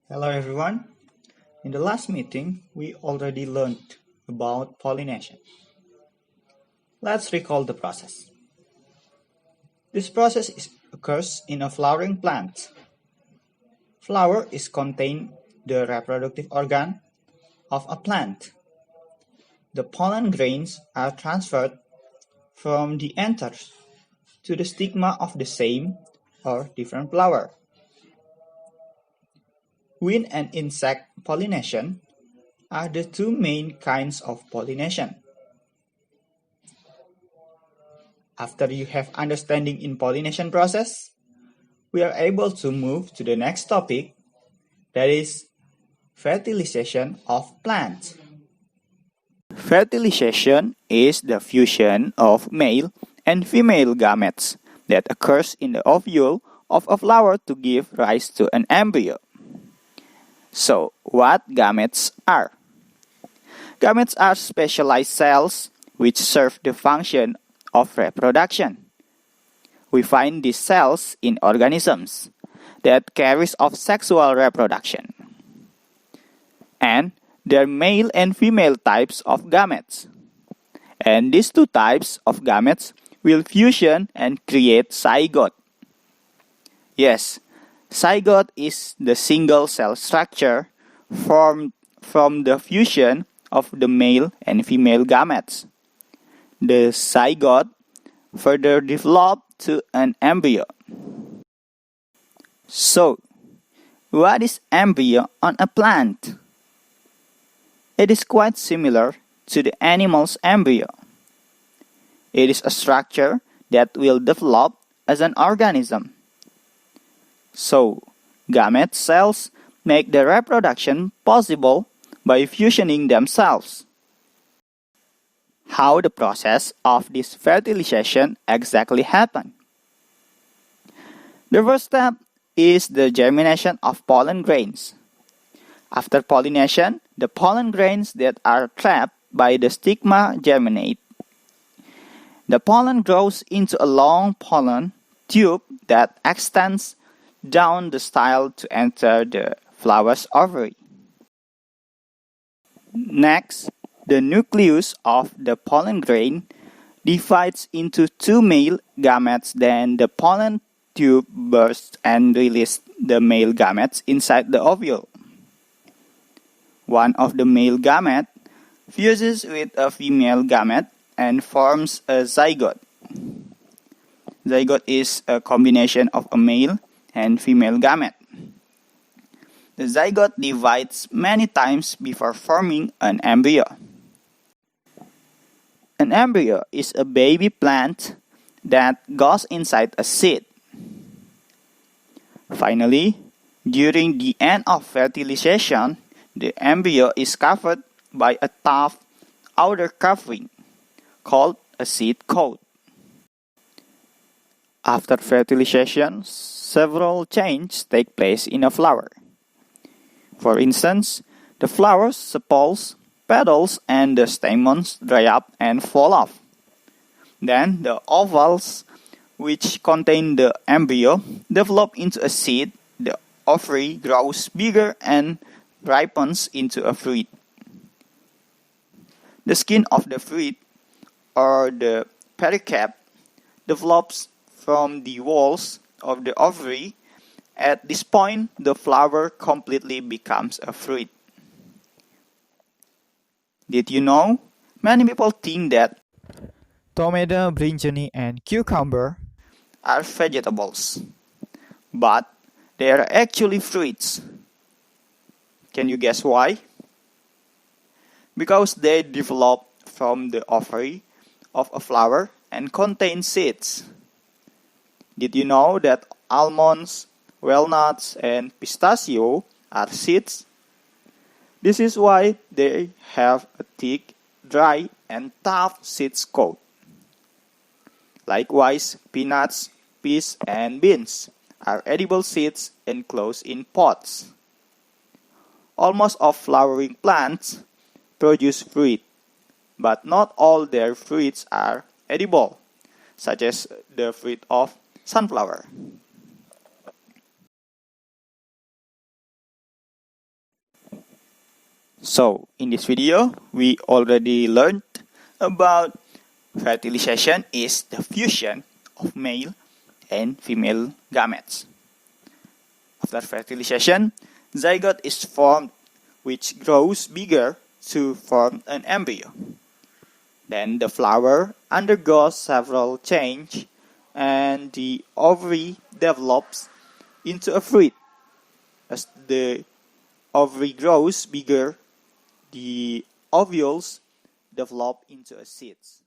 Hello everyone. In the last meeting, we already learned about pollination. Let's recall the process. This process occurs in a flowering plant. Flower is contain the reproductive organ of a plant. The pollen grains are transferred from the anthers to the stigma of the same or different flower. Wind and insect pollination are the two main kinds of pollination. After you have understanding in pollination process, we are able to move to the next topic, that is fertilization of plants. Fertilization is the fusion of male and female gametes that occurs in the ovule of a flower to give rise to an embryo. So, what gametes are? Gametes are specialized cells which serve the function of reproduction. We find these cells in organisms that carries of sexual reproduction. And there are male and female types of gametes. And these two types of gametes will fusion and create zygote. Yes, zygote is the single cell structure formed from the fusion of the male and female gametes. The zygote further develop to an embryo. So, what is embryo on a plant? It is quite similar to the animal's embryo. It is a structure that will develop as an organism. So, gamete cells make the reproduction possible by fusioning themselves. How the process of this fertilization exactly happen? The first step is the germination of pollen grains. After pollination, the pollen grains that are trapped by the stigma germinate. The pollen grows into a long pollen tube that extends down the style to enter the flower's ovary. Next, the nucleus of the pollen grain divides into two male gametes. Then the pollen tube bursts and releases the male gametes inside the ovule. One of the male gamete fuses with a female gamete and forms a zygote. Zygote is a combination of a male and female gamete. The zygote divides many times before forming an embryo. An embryo is a baby plant that goes inside a seed. Finally, during the end of fertilization, the embryo is covered by a tough outer covering called a seed coat. After fertilization, several changes take place in a flower. For instance, the flower's sepals, petals, and the stamens dry up and fall off. Then the ovals, which contain the embryo, develop into a seed. The ovary grows bigger and ripens into a fruit. The skin of the fruit, or the pericarp, develops from the walls of the ovary. At this point, the flower completely becomes a fruit. Did you know? Many people think that Tomato, brinjani, and cucumber are vegetables, but they are actually fruits. Can you guess why? Because they develop from the ovary of a flower and contain seeds. Did you know that almonds, walnuts, and pistachio are seeds? This is why they have a thick, dry, and tough seed coat. Likewise, peanuts, peas, and beans are edible seeds enclosed in pods. Almost all flowering plants produce fruit, but not all their fruits are edible, such as the fruit of sunflower. So, in this video, we already learned about fertilization is the fusion of male and female gametes. After fertilization, zygote is formed, which grows bigger to form an embryo. Then the flower undergoes several changes and the ovary develops into a fruit. As the ovary grows bigger, the ovules develop into a seeds.